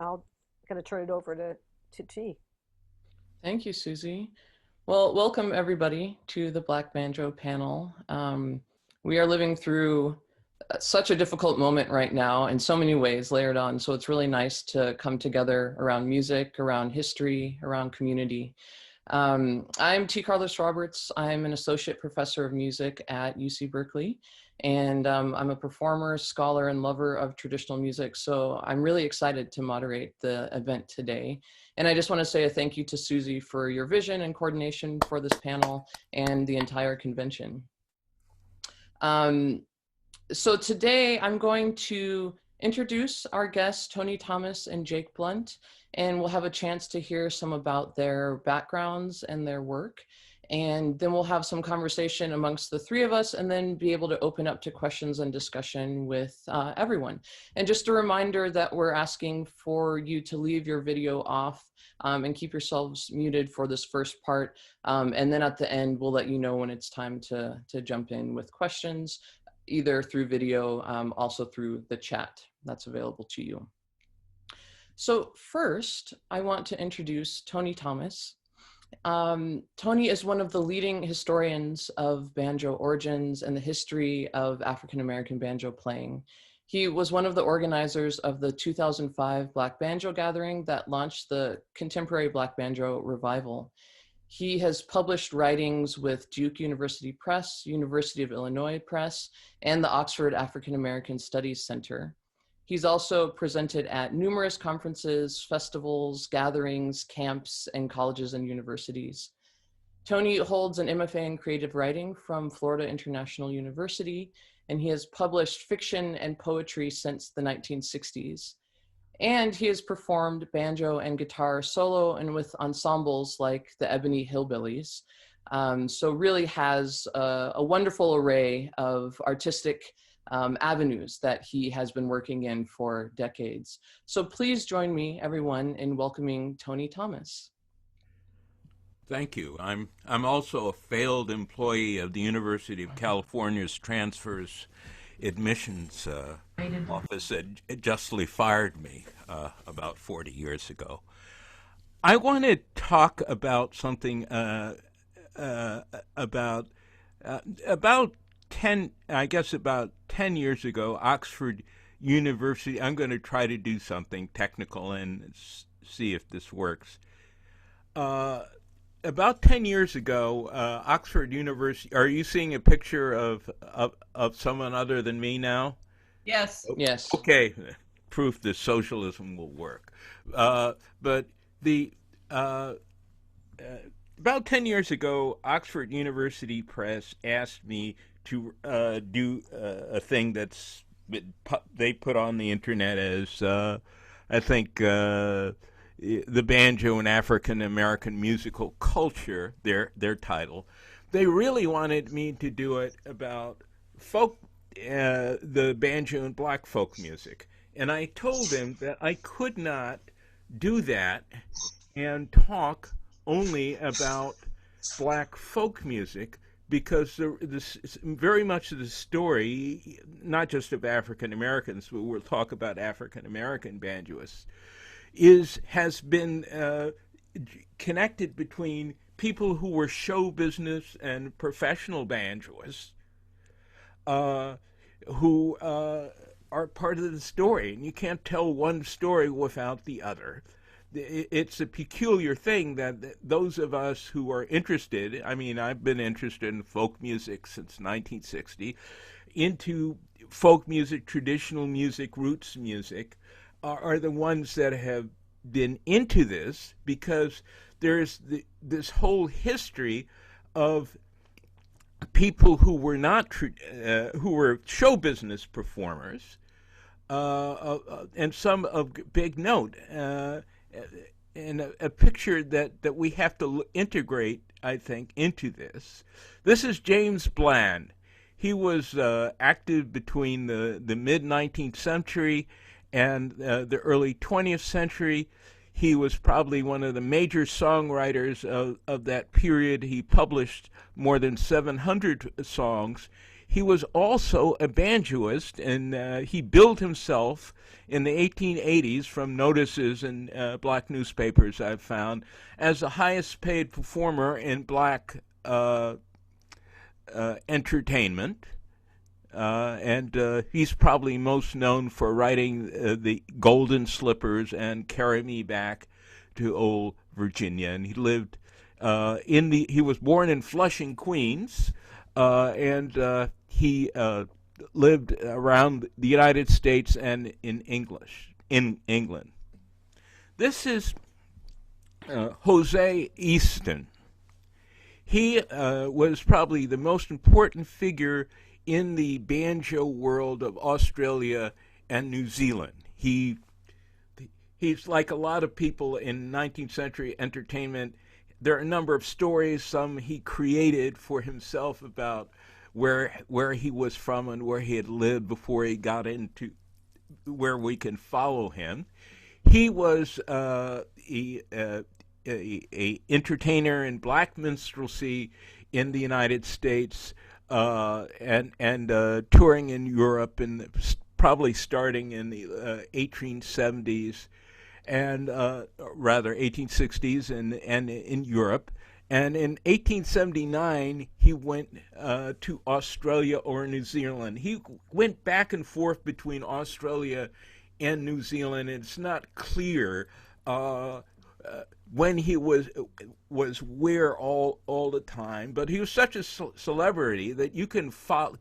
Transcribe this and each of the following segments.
I'll going to turn it over to T. Thank you, Susie. Well, welcome everybody to the Black Banjo panel. We are living through such a difficult moment right now in so many ways layered on. So it's really nice to come together around music, around history, around community. I'm T. Carlis Roberts. I'm an associate professor of music at UC Berkeley. And I'm a performer, scholar, and lover of traditional music. So I'm really excited to moderate the event today. And I just want to say a thank you to Susie for your vision and coordination for this panel and the entire convention. So today I'm going to introduce our guests, Tony Thomas and Jake Blount, and we'll have a chance to hear some about their backgrounds and their work. And then we'll have some conversation amongst the three of us and then be able to open up to questions and discussion with everyone. And just a reminder that we're asking for you to leave your video off and keep yourselves muted for this first part. And then at the end, we'll let you know when it's time to jump in with questions, either through video, also through the chat that's available to you. So first, I want to introduce Tony Thomas. Tony is one of the leading historians of banjo origins and the history of African-American banjo playing. He was one of the organizers of the 2005 Black Banjo Gathering that launched the contemporary Black Banjo revival. He has published writings with Duke University Press, University of Illinois Press, and the Oxford African American Studies Center. He's also presented at numerous conferences, festivals, gatherings, camps, and colleges and universities. Tony holds an MFA in creative writing from Florida International University, and he has published fiction and poetry since the 1960s. And he has performed banjo and guitar solo and with ensembles like the Ebony Hillbillies. So really has a wonderful array of artistic avenues that he has been working in for decades. So please join me, everyone, in welcoming Tony Thomas. Thank you. I'm also a failed employee of the University of California's transfers admissions office that justly fired me about 40 years ago. I want to talk about something about 10 years ago, Oxford University. I'm going to try to do something technical and see if this works. About 10 years ago, Oxford University. Are you seeing a picture of someone other than me now? Yes. Yes. Okay, proof that socialism will work. But about 10 years ago, Oxford University Press asked me to do a thing they put on the internet as I think the banjo and African American musical culture, their title. They really wanted me to do it about folk, the banjo and black folk music. And I told them that I could not do that and talk only about black folk music, because very much of the story, not just of African Americans, but we'll talk about African American banjoists, has been connected between people who were show business and professional banjoists who are part of the story. And you can't tell one story without the other. It's a peculiar thing that those of us who are interested, I mean, I've been interested in folk music since 1960, into folk music, traditional music, roots music, are the ones that have been into this, because there's this whole history of people who were not who were show business performers, and some of big note, and a picture that we have to integrate, I think, into this. This is James Bland. He was active between the mid-19th century and the early 20th century. He was probably one of the major songwriters of that period. He published more than 700 songs. he was also a banjoist, and he billed himself in the 1880s from notices in black newspapers I've found as the highest paid performer in black entertainment. And he's probably most known for writing the Golden Slippers and Carry Me Back to Old Virginia. And he lived he was born in Flushing, Queens, and he lived around the United States and in England. This is Jose Easton. He was probably the most important figure in the banjo world of Australia and New Zealand. He's like a lot of people in 19th century entertainment. There are a number of stories, some he created for himself about where he was from and where he had lived before he got into where we can follow him. He was a entertainer in black minstrelsy in the United States, and touring in Europe, and probably starting in the 1870s, and rather 1860s, and in Europe. And in 1879, he went to Australia or New Zealand. He went back and forth between Australia and New Zealand. It's not clear when he was where all the time, but he was such a celebrity that you can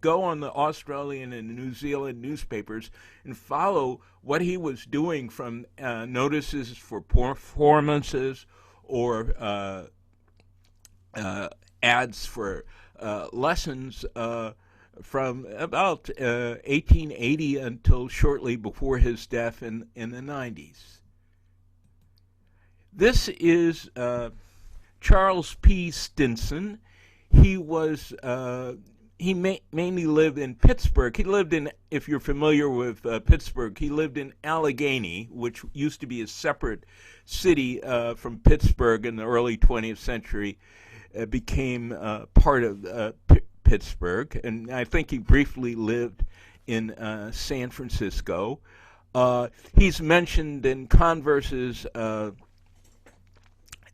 go on the Australian and New Zealand newspapers and follow what he was doing, from notices for performances or ads for lessons from about 1880 until shortly before his death in the 90s. This is Charles P. Stinson. He was mainly lived in Pittsburgh. He lived in, if you're familiar with Pittsburgh, he lived in Allegheny, which used to be a separate city from Pittsburgh in the early 20th century. Became part of Pittsburgh, and I think he briefly lived in San Francisco. He's mentioned in Converse's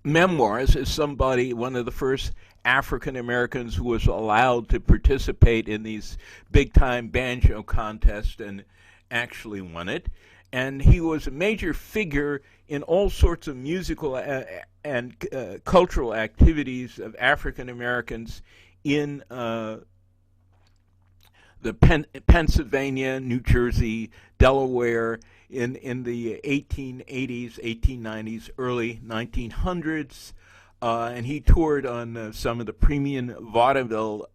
memoirs as one of the first African Americans who was allowed to participate in these big-time banjo contests and actually won it. And he was a major figure in all sorts of musical and cultural activities of African Americans in the Pennsylvania, New Jersey, Delaware, in the 1880s, 1890s, early 1900s, and he toured on some of the premium vaudeville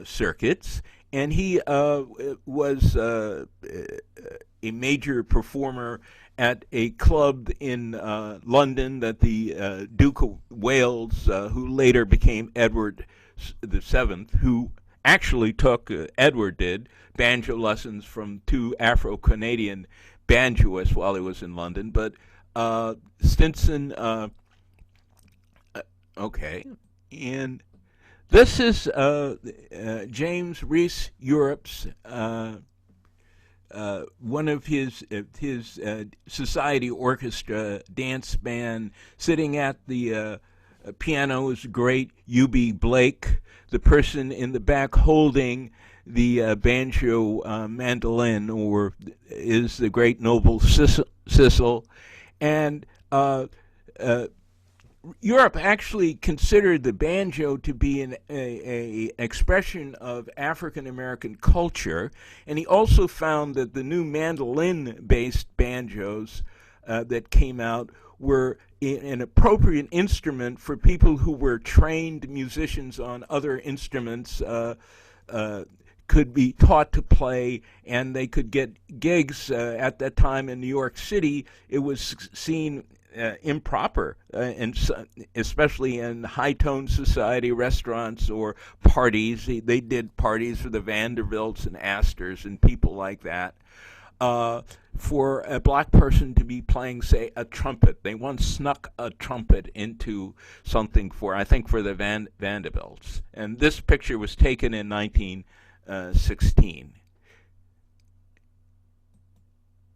circuits, and he was a major performer at a club in London that the Duke of Wales, who later became Edward VII, who actually took, Edward did, banjo lessons from two Afro-Canadian banjoists while he was in London. But Stinson, okay. And this is James Reese Europe's one of his society orchestra dance band. Sitting at the piano is great U.B. Blake. The person in the back holding the banjo mandolin is the great Noble Sissel. And Europe actually considered the banjo to be an expression of African American culture, and he also found that the new mandolin-based banjos that came out were an appropriate instrument for people who were trained musicians on other instruments, could be taught to play, and they could get gigs. At that time in New York City, it was seen improper, and especially in high-tone society restaurants or parties. They did parties for the Vanderbilts and Astors and people like that. for a black person to be playing, say, a trumpet. They once snuck a trumpet into something I think, for the Vanderbilts. And this picture was taken in 1916.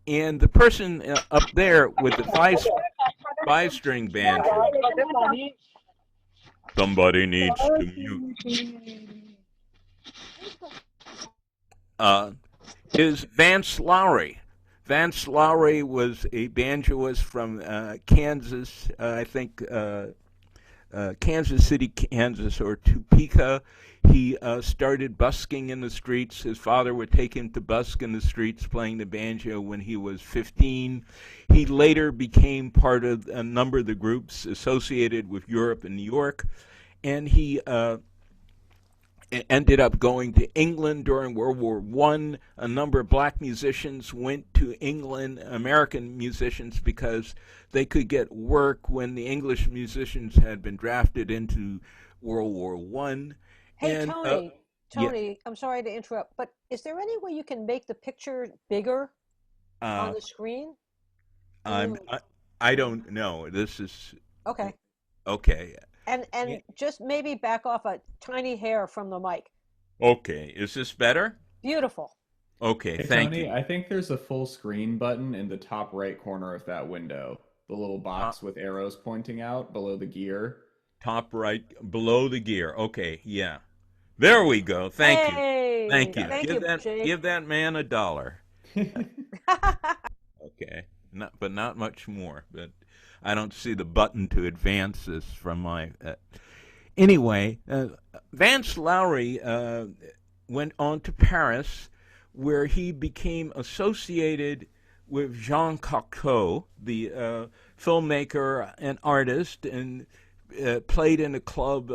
And the person up there with the five-string banjo, somebody needs to mute, is Vance Lowry. Vance Lowry was a banjoist from Kansas, I think Kansas City, Kansas, or Topeka. He started busking in the streets. His father would take him to busk in the streets playing the banjo when he was 15. He later became part of a number of the groups associated with Europe and New York, and he ended up going to England during World War I. A number of black musicians went to England, American musicians, because they could get work when the English musicians had been drafted into World War I. Hey, And, Tony, yeah. I'm sorry to interrupt, but is there any way you can make the picture bigger on the screen? I don't know. This is Okay. okay. And Yeah. just maybe back off a tiny hair from the mic. Okay. Is this better? Beautiful. Okay. Hey, Thank Tony, you. I think there's a full screen button in the top right corner of that window. The little box with arrows pointing out below the gear. Top right, below the gear. Okay. Yeah. There we go. Thank you. Hey, Thank you. thank you, Jake. Give that man $1. Okay. But not much more. But I don't see the button to advance this from my. Anyway, Vance Lowry went on to Paris, where he became associated with Jean Cocteau, the filmmaker and artist, and played in a club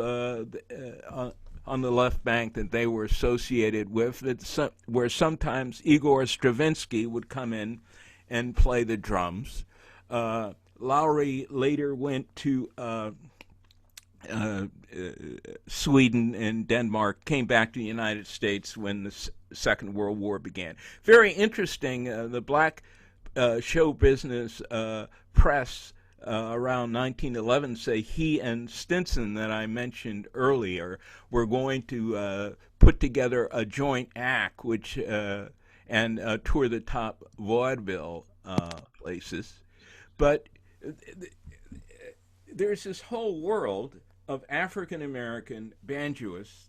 on the left bank that they were associated with, where sometimes Igor Stravinsky would come in and play the drums. Lowry later went to Sweden and Denmark, came back to the United States when the Second World War began. Very interesting. The black show business press around 1911 say he and Stinson, that I mentioned earlier, were going to put together a joint act, which and tour the top vaudeville places. But there's this whole world of African American banjoists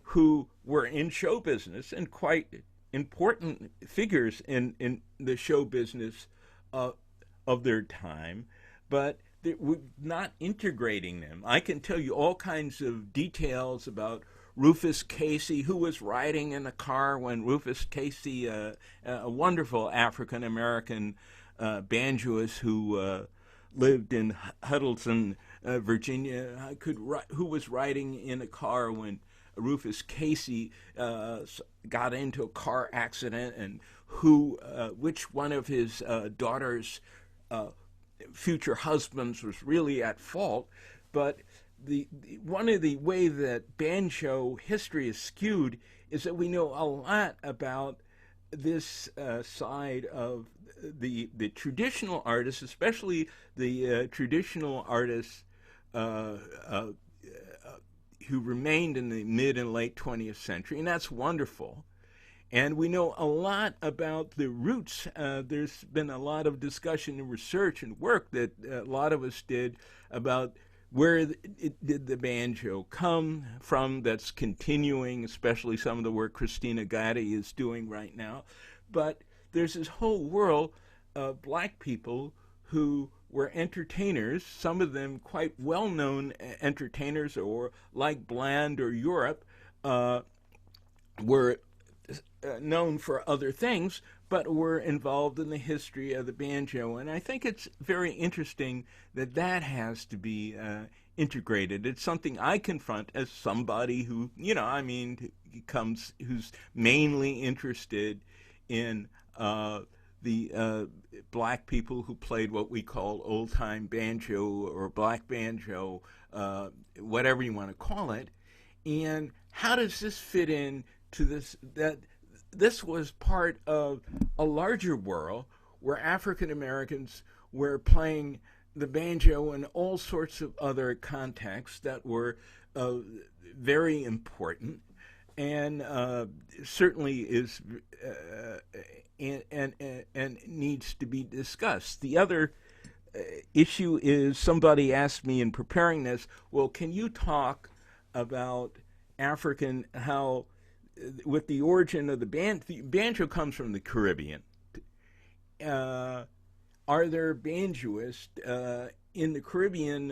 who were in show business and quite important figures in the show business of their time, but we're not integrating them. I can tell you all kinds of details about Rufus Casey, who was riding in a car when Rufus Casey, a wonderful African American banjoist who lived in Huddleston, Virginia, who was riding in a car when Rufus Casey got into a car accident, and which one of his daughter's future husbands was really at fault. But one of the way that banjo history is skewed is that we know a lot about this side of the traditional artists, especially the traditional artists who remained in the mid and late 20th century, and that's wonderful. And we know a lot about the roots. There's been a lot of discussion and research and work that a lot of us did about where did the banjo come from. That's continuing, especially some of the work Christina Gatti is doing right now. But there's this whole world of black people who were entertainers, some of them quite well-known entertainers, or like Blount or Europe, were known for other things, but were involved in the history of the banjo. And I think it's very interesting that that has to be integrated. It's something I confront as somebody who, who's mainly interested in the black people who played what we call old-time banjo or black banjo, whatever you want to call it. And how does this fit in to this was part of a larger world where African Americans were playing the banjo in all sorts of other contexts that were very important, and certainly is and needs to be discussed. The other issue is, somebody asked me in preparing this, well, can you talk about African, how with the origin of the banjo comes from the Caribbean. Are there banjoists in the Caribbean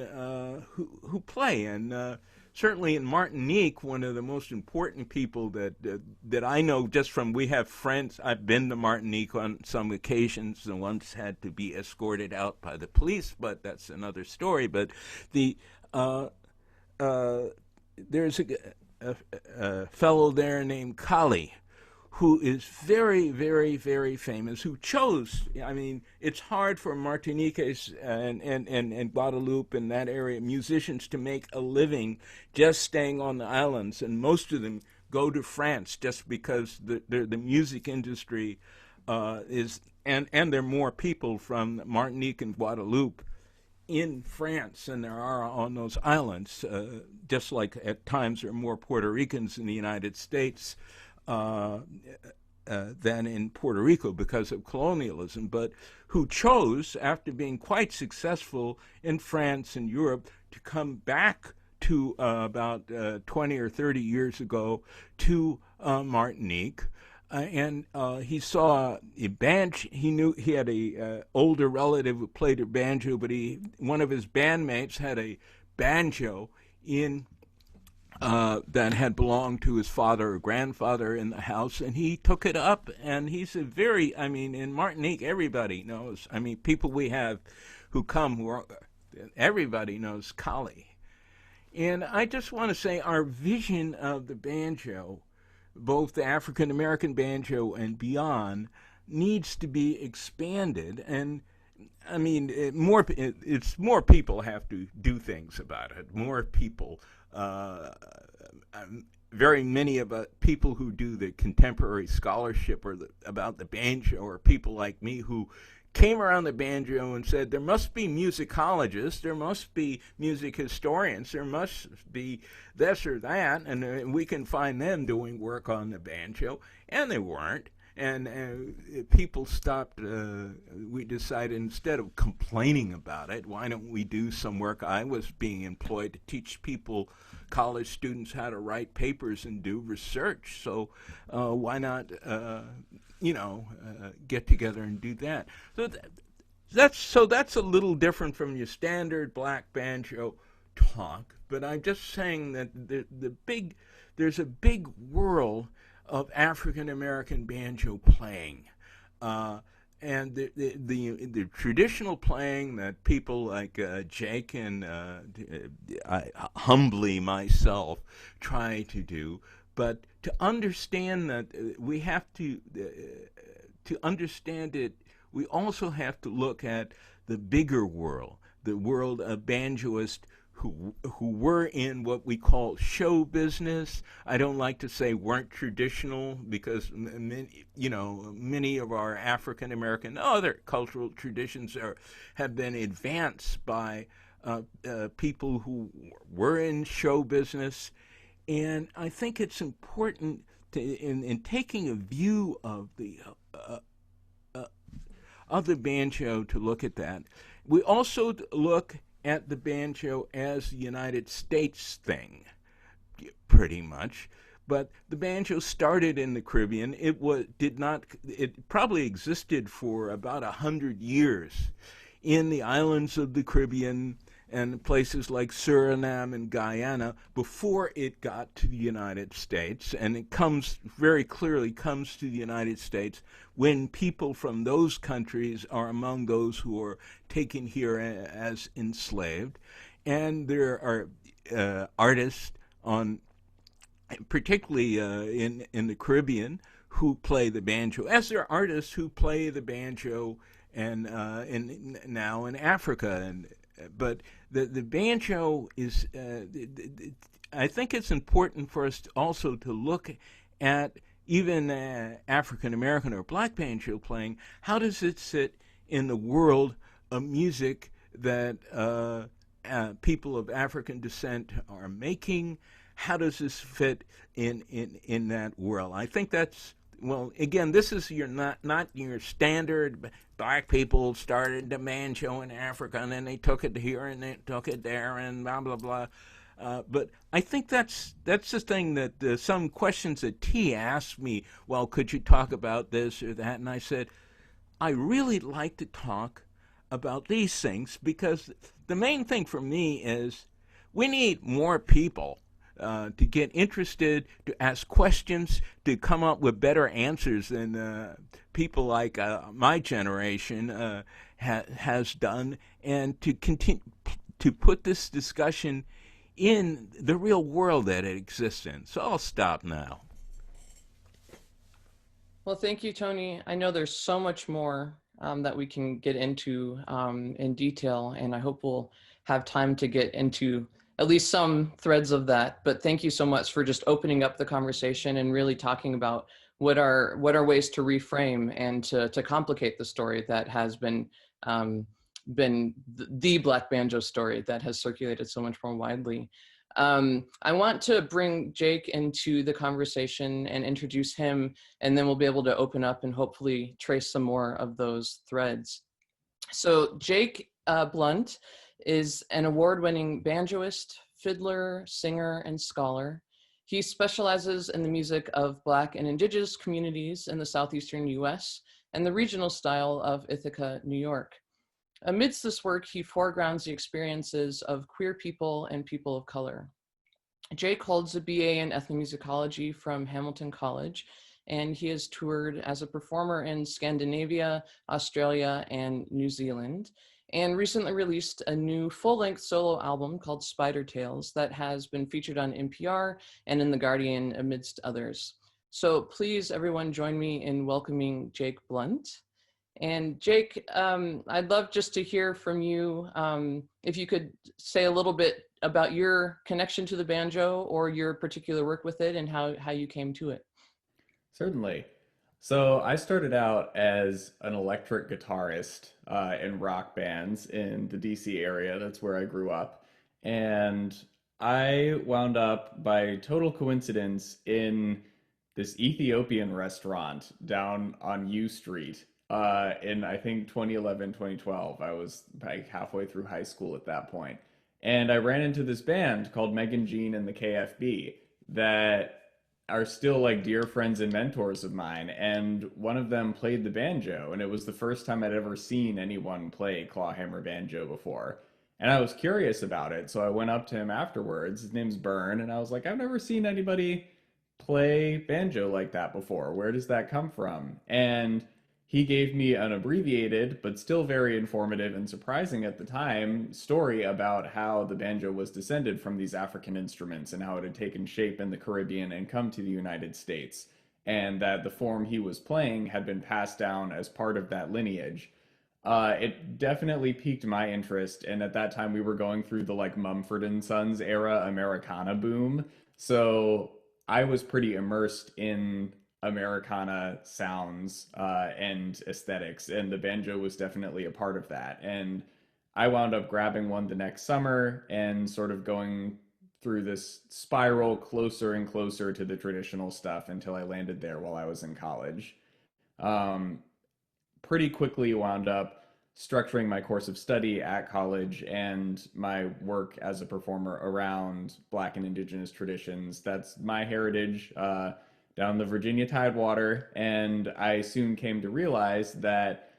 who play? And certainly in Martinique, one of the most important people that I know, just from, we have friends. I've been to Martinique on some occasions and once had to be escorted out by the police, but that's another story. But the there's a fellow there named Carlis, who is very, very, very famous, who chose, I mean, it's hard for Martiniquais and Guadeloupe and that area, musicians, to make a living just staying on the islands, and most of them go to France just because the music industry is, and there are more people from Martinique and Guadeloupe in France than there are on those islands, just like at times there are more Puerto Ricans in the United States than in Puerto Rico because of colonialism, but who chose, after being quite successful in France and Europe, to come back to about 20 or 30 years ago to Martinique. And he saw a banjo. He knew he had a older relative who played a banjo, but one of his bandmates had a banjo in that had belonged to his father or grandfather in the house, and he took it up. And he's a very, I mean, in Martinique, everybody knows. I mean, people we have who come, everybody knows Carlis. And I just want to say our vision of the banjo, both the African American banjo and beyond, needs to be expanded. And I mean, more people have to do things about it. More people, very many of people who do the contemporary scholarship about the banjo, or people like me who came around the banjo and said there must be musicologists, there must be music historians, there must be this or that, and we can find them doing work on the banjo, and they weren't. And people stopped. We decided, instead of complaining about it, why don't we do some work? I was being employed to teach people, college students, how to write papers and do research. So why not, get together and do that? So that's a little different from your standard black banjo talk. But I'm just saying that there's a big world of African American banjo playing, and the traditional playing that people like Jake and I humbly myself try to do, but to understand that we have to understand it, we also have to look at the bigger world, the world of banjoists who were in what we call show business. I don't like to say weren't traditional, because many of our African American other cultural traditions have been advanced by people who were in show business. And I think it's important in taking a view of the banjo, to look at that. We also look at the banjo as the United States thing, pretty much. But the banjo started in the Caribbean. It probably existed for about 100 years in the islands of the Caribbean and places like Suriname and Guyana before it got to the United States. And it very clearly comes to the United States when people from those countries are among those who are taken here as enslaved. And there are artists particularly in the Caribbean, who play the banjo, as there are artists who play the banjo and now in Africa. But the banjo is, I think it's important for us also to look at even African American or black banjo playing, how does it sit in the world of music that people of African descent are making? How does this fit in that world? I think that's, well, again, this is your not your standard black people started the banjo in Africa and then they took it here and they took it there and blah blah blah. But I think that's the thing that some questions that T asked me. Well, could you talk about this or that? And I said, I really like to talk about these things because the main thing for me is we need more people to get interested, to ask questions, to come up with better answers than people like my generation has done, and to continue to put this discussion in the real world that it exists in. So I'll stop now. Well, thank you, Tony. I know there's so much more that we can get into in detail, and I hope we'll have time to get into at least some threads of that. But thank you so much for just opening up the conversation and really talking about what are ways to reframe and to complicate the story that has been the Black Banjo story that has circulated so much more widely. I want to bring Jake into the conversation and introduce him, and then we'll be able to open up and hopefully trace some more of those threads. So Jake Blount is an award-winning banjoist, fiddler, singer, and scholar. He specializes in the music of Black and Indigenous communities in the southeastern US and the regional style of Ithaca, New York. Amidst this work, he foregrounds the experiences of queer people and people of color. Jake holds a BA in ethnomusicology from Hamilton College, and he has toured as a performer in Scandinavia, Australia, and New Zealand, and recently released a new full-length solo album called Spider Tales that has been featured on NPR and in The Guardian, amidst others. So please, everyone, join me in welcoming Jake Blount. And Jake, I'd love just to hear from you, if you could say a little bit about your connection to the banjo or your particular work with it and how you came to it. Certainly. So I started out as an electric guitarist in rock bands in the DC area. That's where I grew up. And I wound up, by total coincidence, in this Ethiopian restaurant down on U Street in, I think, 2011, 2012. I was like halfway through high school at that point. And I ran into this band called Megan Jean and the KFB that are still like dear friends and mentors of mine. And one of them played the banjo, and it was the first time I'd ever seen anyone play clawhammer banjo before. And I was curious about it, so I went up to him afterwards. His name's Byrne, and I was like, I've never seen anybody play banjo like that before. Where does that come from? And he gave me an abbreviated, but still very informative and surprising at the time, story about how the banjo was descended from these African instruments and how it had taken shape in the Caribbean and come to the United States, and that the form he was playing had been passed down as part of that lineage. It definitely piqued my interest, and at that time we were going through the like Mumford and Sons era Americana boom, so I was pretty immersed in Americana sounds and aesthetics, and the banjo was definitely a part of that. And I wound up grabbing one the next summer and sort of going through this spiral closer and closer to the traditional stuff until I landed there while I was in college. Pretty quickly wound up structuring my course of study at college and my work as a performer around Black and Indigenous traditions. That's my heritage. Down the Virginia Tidewater, and I soon came to realize that,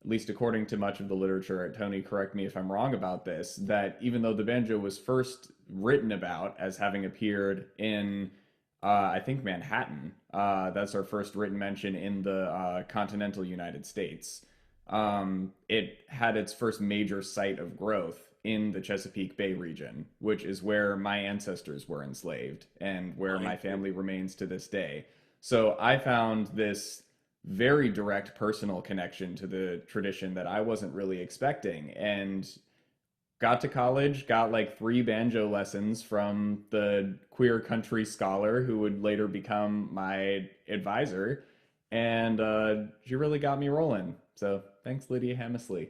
at least according to much of the literature, Tony, correct me if I'm wrong about this, that even though the banjo was first written about as having appeared in, I think, Manhattan, that's our first written mention in the continental United States, it had its first major site of growth in the Chesapeake Bay region, which is where my ancestors were enslaved and where my family remains to this day. So I found this very direct personal connection to the tradition that I wasn't really expecting. And got to college, got like 3 banjo lessons from the queer country scholar who would later become my advisor. And she really got me rolling. So thanks, Lydia Hamisley.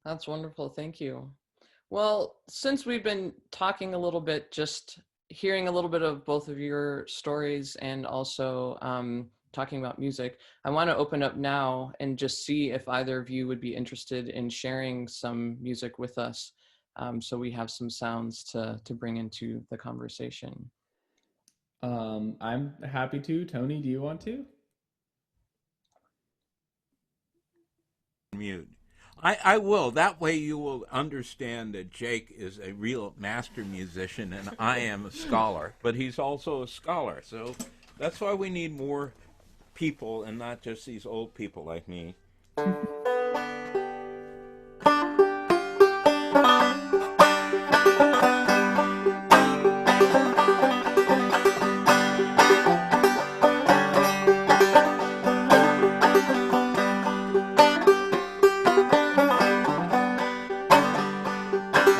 That's wonderful. Thank you. Well, since we've been talking a little bit, just hearing a little bit of both of your stories and also talking about music, I want to open up now and just see if either of you would be interested in sharing some music with us, so we have some sounds to bring into the conversation. I'm happy to. Tony, do you want to? Mute. I will. That way you will understand that Jake is a real master musician and I am a scholar, but he's also a scholar. So that's why we need more people and not just these old people like me.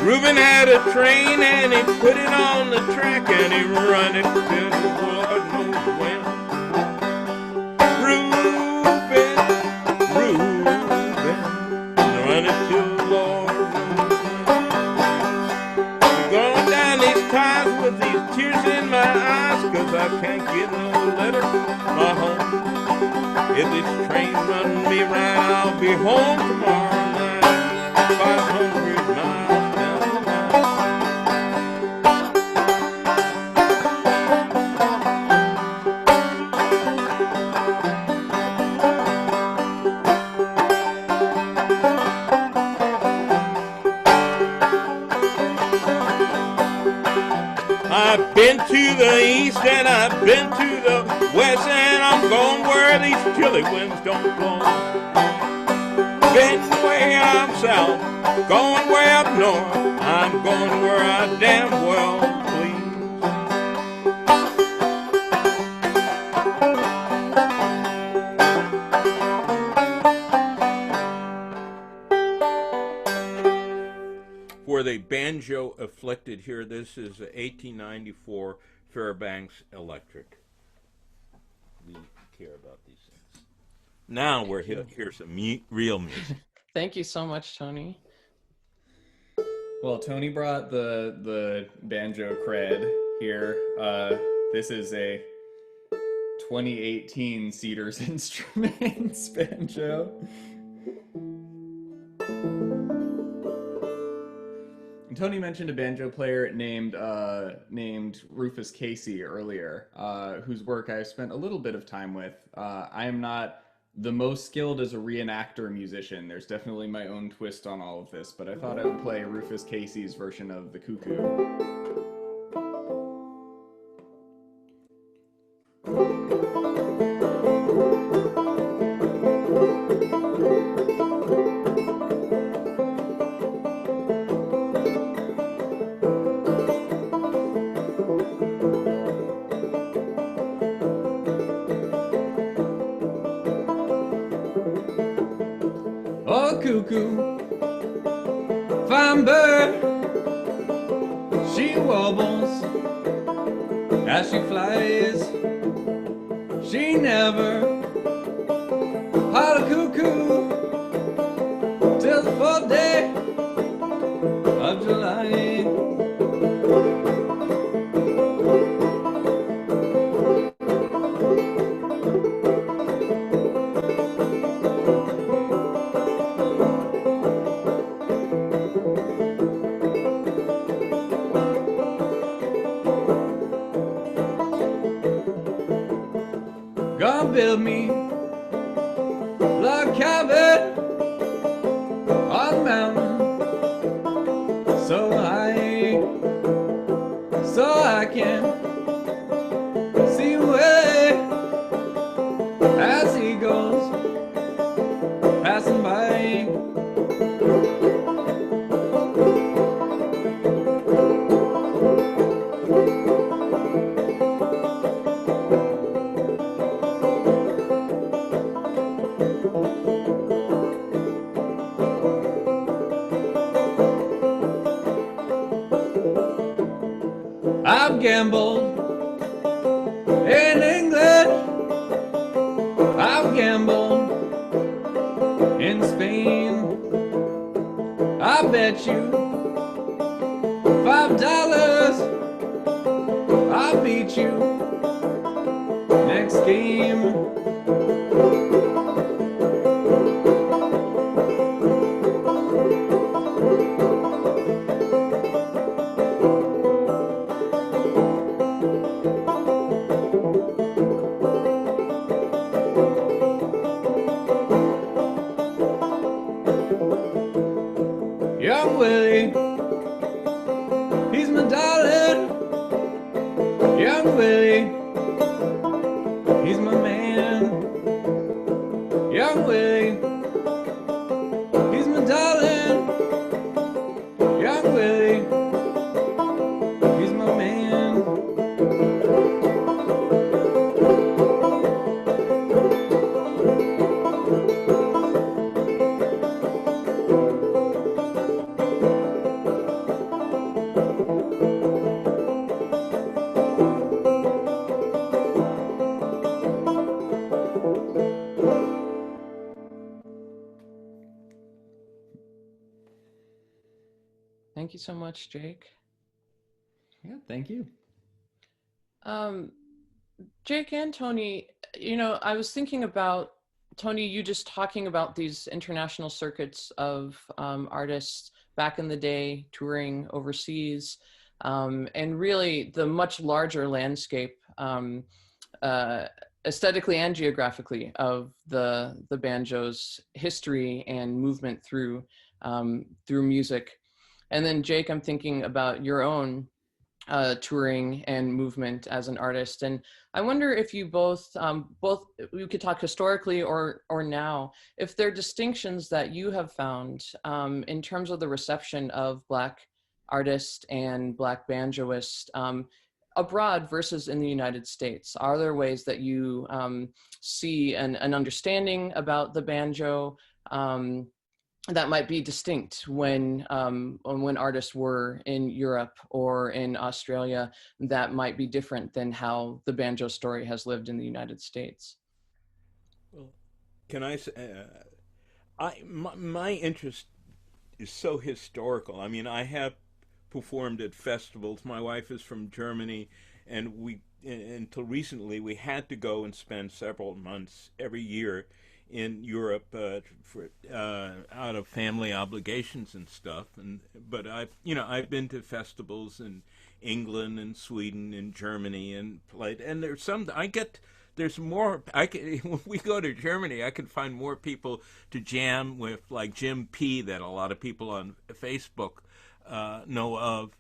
Reuben had a train and he put it on the track and he run it till the Lord knows when. Reuben, run it till the Lord knows when. I'm going down these ties with these tears in my eyes, 'cause I can't get no letter from my home. If this train runs me right, I'll be home tomorrow night, 500 miles. I've been to the east and I've been to the west, and I'm going where these chilly winds don't blow. Been way up south, going way up north, I'm going where I damn well please. For the banjo afflicted here, this is a 1894 Fairbanks Electric. We care about these things. Now we're here. Here's some real music. Thank you so much, Tony. Well, Tony brought the banjo cred here. This is a 2018 Cedars Instruments banjo. And Tony mentioned a banjo player named Rufus Casey earlier, whose work I've spent a little bit of time with. I am not the most skilled as a reenactor musician. There's definitely my own twist on all of this, but I thought I would play Rufus Casey's version of the cuckoo. Oh, cuckoo, fine bird, she wobbles as she flies. She never heard a cuckoo till the 4th day of July. Gonna build me log cabin on the mountain so high, so I can see Willie as he goes passing by. gambled in England. I've gambled in Spain. I bet you $5 I'll beat you next game. Young Willie, he's my darling. Young Willie, he's my man. Young Willie, he's my darling. Young Willie, he's my man. Thank you so much, Jake. Yeah, thank you. Jake and Tony, you know, I was thinking about, Tony, you just talking about these international circuits of artists back in the day touring overseas, and really the much larger landscape aesthetically and geographically of the banjo's history and movement through music. And then Jake, I'm thinking about your own touring and movement as an artist. And I wonder if you both we could talk historically or now, if there are distinctions that you have found in terms of the reception of Black artists and Black banjoists abroad versus in the United States. Are there ways that you see an understanding about the banjo that might be distinct when artists were in Europe or in Australia that might be different than how the banjo story has lived in the United States? Well, can I say, my interest is so historical. I mean, I have performed at festivals. My wife is from Germany, and until recently, we had to go and spend several months every year in Europe out of family obligations and stuff. But I've been to festivals in England and Sweden and Germany and played. And there's more. When we go to Germany, I can find more people to jam with, like Jim P, that a lot of people on Facebook know of,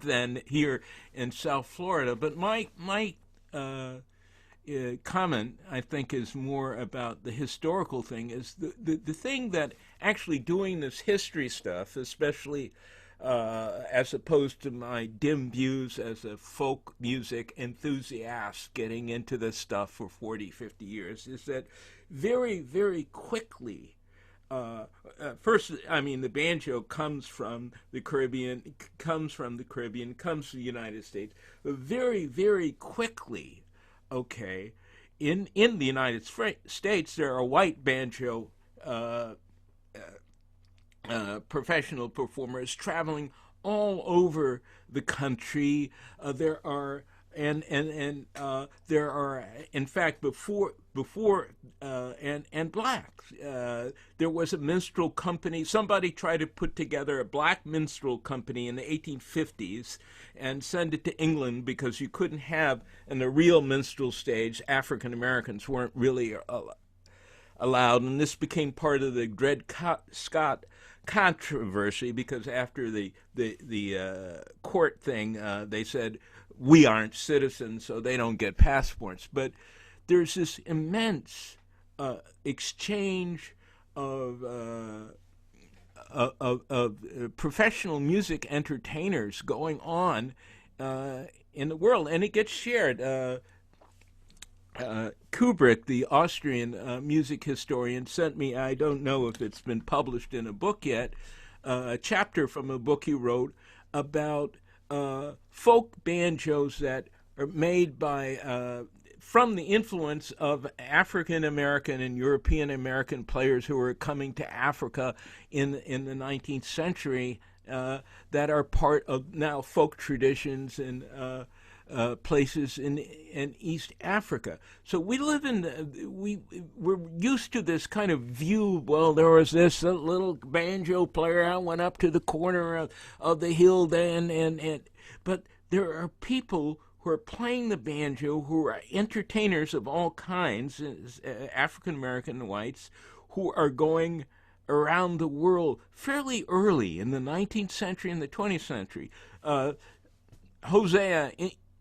than here in South Florida. But my comment, I think, is more about the historical thing, is the thing that actually doing this history stuff, especially as opposed to my dim views as a folk music enthusiast getting into this stuff for 40, 50 years, is that very, very quickly, first, I mean, the banjo comes from the Caribbean, comes to the United States, but very, very quickly, okay, in the United States, there are white banjo professional performers traveling all over the country. There are in fact before blacks. There was a minstrel company. Somebody tried to put together a black minstrel company in the 1850s and send it to England because you couldn't have in the real minstrel stage, African Americans weren't really allowed, and this became part of the Dred Scott controversy, because after the court thing, they said we aren't citizens, so they don't get passports. But there's this immense exchange of professional music entertainers going on in the world, and it gets shared. Kubrick, the Austrian music historian, sent me, I don't know if it's been published in a book yet, a chapter from a book he wrote about folk banjos that are made by from the influence of African American and European American players who were coming to Africa in the 19th century, that are part of now folk traditions and places in East Africa. So we live we're used to this kind of view. Well, there was this little banjo player. I went up to the corner of the hill then, but there are people who are playing the banjo, who are entertainers of all kinds, African American whites, who are going around the world fairly early in the 19th century and the 20th century. Hosea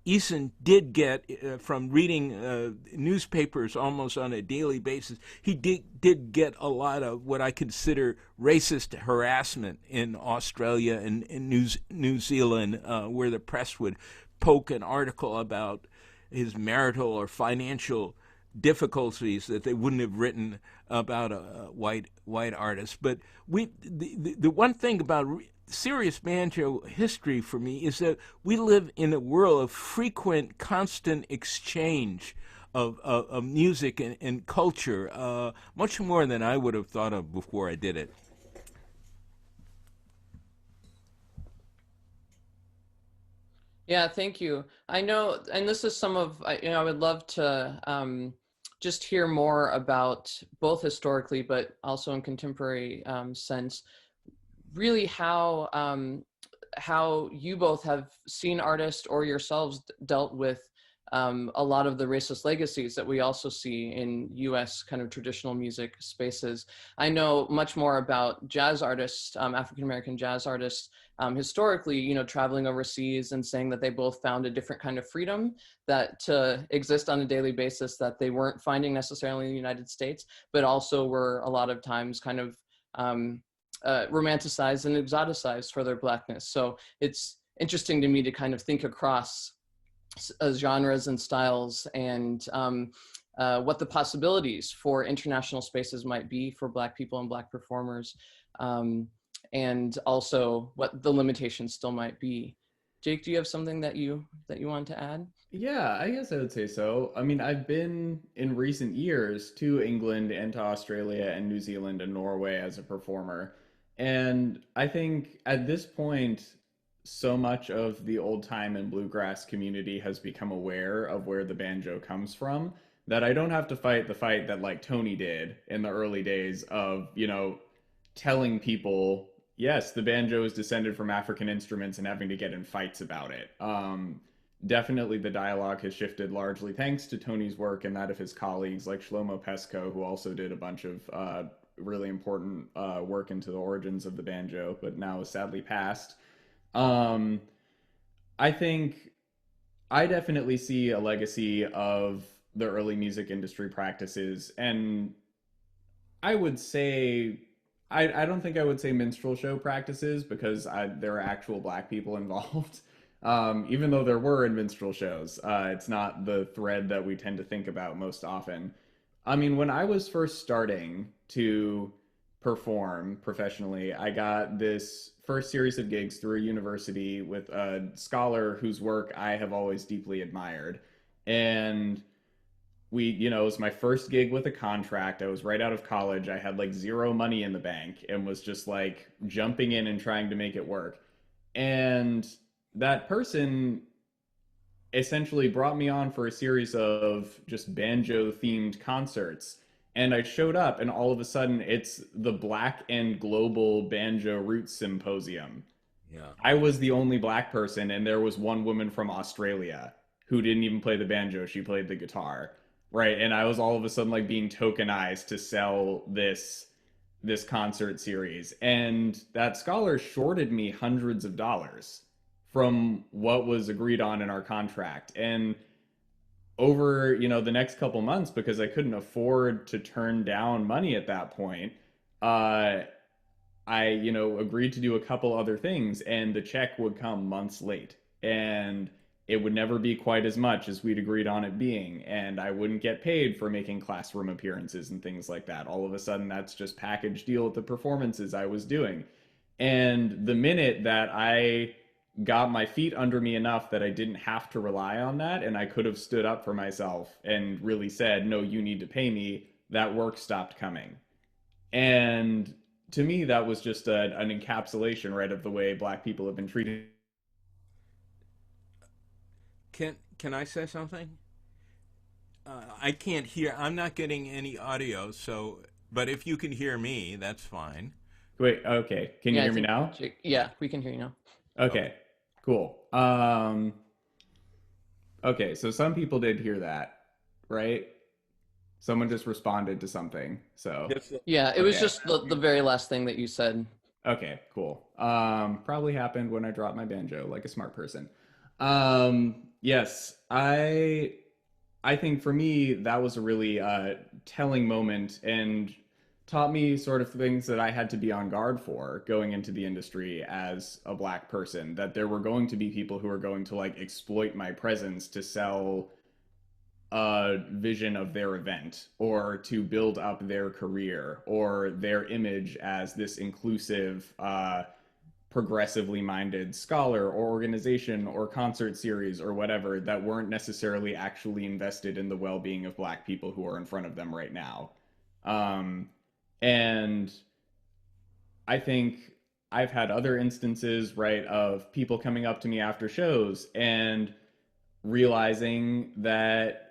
Eason did get, from reading newspapers almost on a daily basis, he did get a lot of what I consider racist harassment in Australia and in New Zealand, where the press would poke an article about his marital or financial difficulties that they wouldn't have written about a white artist. But the one thing about serious banjo history for me is that we live in a world of frequent, constant exchange of music and culture, much more than I would have thought of before I did it. Yeah, thank you. I know, and this is some of, I would love to just hear more about both historically, but also in contemporary sense, really how you both have seen artists or yourselves dealt with a lot of the racist legacies that we also see in US kind of traditional music spaces. I know much more about jazz artists, African-American jazz artists, historically, traveling overseas and saying that they both found a different kind of freedom that to exist on a daily basis that they weren't finding necessarily in the United States, but also were a lot of times kind of romanticized and exoticized for their Blackness. So it's interesting to me to kind of think across genres and styles and what the possibilities for international spaces might be for Black people and Black performers, and also what the limitations still might be. Jake, do you have something that you want to add? Yeah, I guess I would say so. I mean, I've been in recent years to England and to Australia and New Zealand and Norway as a performer. And I think at this point, so much of the old time and bluegrass community has become aware of where the banjo comes from that I don't have to fight the fight that like Tony did in the early days of, telling people, yes, the banjo is descended from African instruments and having to get in fights about it. Definitely the dialogue has shifted largely thanks to Tony's work and that of his colleagues like Shlomo Pesco, who also did a bunch of really important work into the origins of the banjo, but now is sadly passed. I think I definitely see a legacy of the early music industry practices, and I would say I don't think I would say minstrel show practices because there are actual Black people involved. Even though there were in minstrel shows, it's not the thread that we tend to think about most often. I mean, when I was first starting to perform professionally, I got this first series of gigs through a university with a scholar whose work I have always deeply admired. And it was my first gig with a contract. I was right out of college. I had like zero money in the bank and was just like jumping in and trying to make it work. And that person essentially brought me on for a series of just banjo themed concerts. And I showed up, and all of a sudden, it's the Black and Global Banjo Roots Symposium. Yeah. I was the only Black person, and there was one woman from Australia who didn't even play the banjo. She played the guitar, right? And I was all of a sudden like being tokenized to sell this concert series. And that scholar shorted me hundreds of dollars from what was agreed on in our contract. And over, the next couple months, because I couldn't afford to turn down money at that point, I, agreed to do a couple other things, and the check would come months late. And it would never be quite as much as we'd agreed on it being. And I wouldn't get paid for making classroom appearances and things like that. All of a sudden, that's just package deal with the performances I was doing. And the minute that I got my feet under me enough that I didn't have to rely on that, and I could have stood up for myself and really said, no, you need to pay me, that work stopped coming. And to me, that was just an encapsulation, right, of the way Black people have been treated. Can I say something? I can't hear. I'm not getting any audio, so but if you can hear me, that's fine. Wait, okay. Can you Yeah, I hear me think, now? yeah, we can hear you now. Okay. Okay, cool. Okay, so some people did hear that, right? Someone just responded to something. So, Yes. Yeah, it was okay. just the very last thing that you said. Okay, cool. Probably happened when I dropped my banjo like a smart person. Yes, I think for me that was a really telling moment and taught me sort of things that I had to be on guard for going into the industry as a Black person. That there were going to be people who were going to like exploit my presence to sell a vision of their event or to build up their career or their image as this inclusive, progressively minded scholar or organization or concert series or whatever that weren't necessarily actually invested in the well being of Black people who are in front of them right now. Um, and I think I've had other instances, right, of people coming up to me after shows and realizing that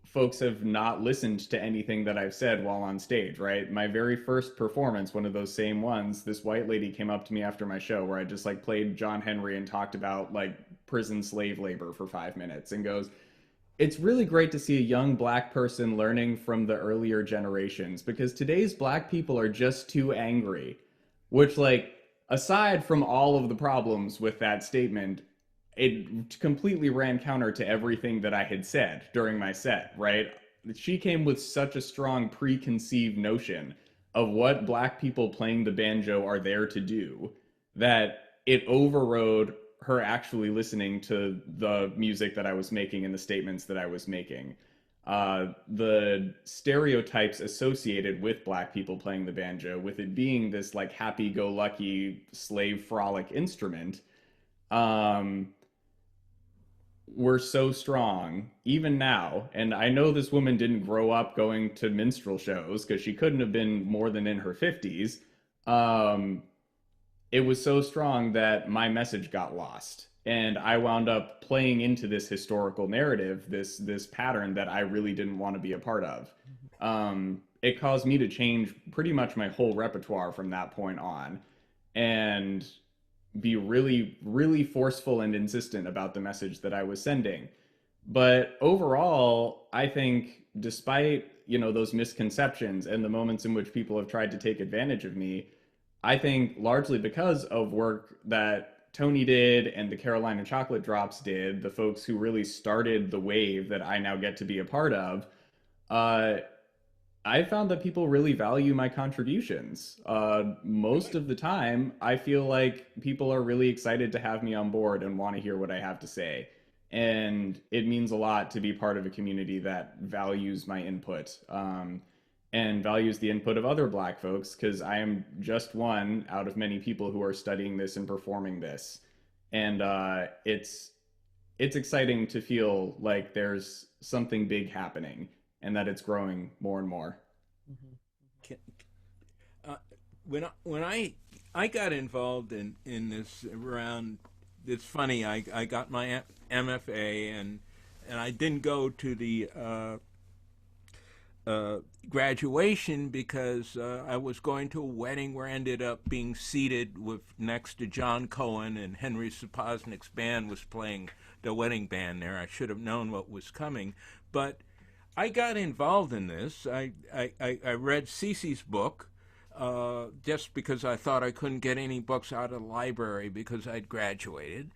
folks have not listened to anything that I've said while on stage, right? My very first performance, one of those same ones, this white lady came up to me after my show where I just like played John Henry and talked about like prison slave labor for 5 minutes and goes, it's really great to see a young Black person learning from the earlier generations because today's Black people are just too angry. Which, like, aside from all of the problems with that statement, it completely ran counter to everything that I had said during my set, right? She came with such a strong preconceived notion of what Black people playing the banjo are there to do that it overrode her actually listening to the music that I was making and the statements that I was making. The stereotypes associated with Black people playing the banjo, with it being this like happy-go-lucky slave frolic instrument, um, were so strong even now. And I know this woman didn't grow up going to minstrel shows because she couldn't have been more than in her 50s. Um, it was so strong that my message got lost. And I wound up playing into this historical narrative, this pattern that I really didn't want to be a part of. It caused me to change pretty much my whole repertoire from that point on, and be really, really forceful and insistent about the message that I was sending. But overall, I think despite, those misconceptions and the moments in which people have tried to take advantage of me, I think largely because of work that Tony did and the Carolina Chocolate Drops did, the folks who really started the wave that I now get to be a part of, uh, I found that people really value my contributions. Most of the time, I feel like people are really excited to have me on board and want to hear what I have to say. And it means a lot to be part of a community that values my input, and values the input of other Black folks, because I am just one out of many people who are studying this and performing this. And it's exciting to feel like there's something big happening and that it's growing more and more. Uh, when I got involved in this around, it's funny. I got my MFA and I didn't go to the graduation because I was going to a wedding where I ended up being seated with next to John Cohen, and Henry Sapoznik's band was playing the wedding band there. I should have known what was coming, but I got involved in this. I read Cece's book just because I thought I couldn't get any books out of the library because I'd graduated.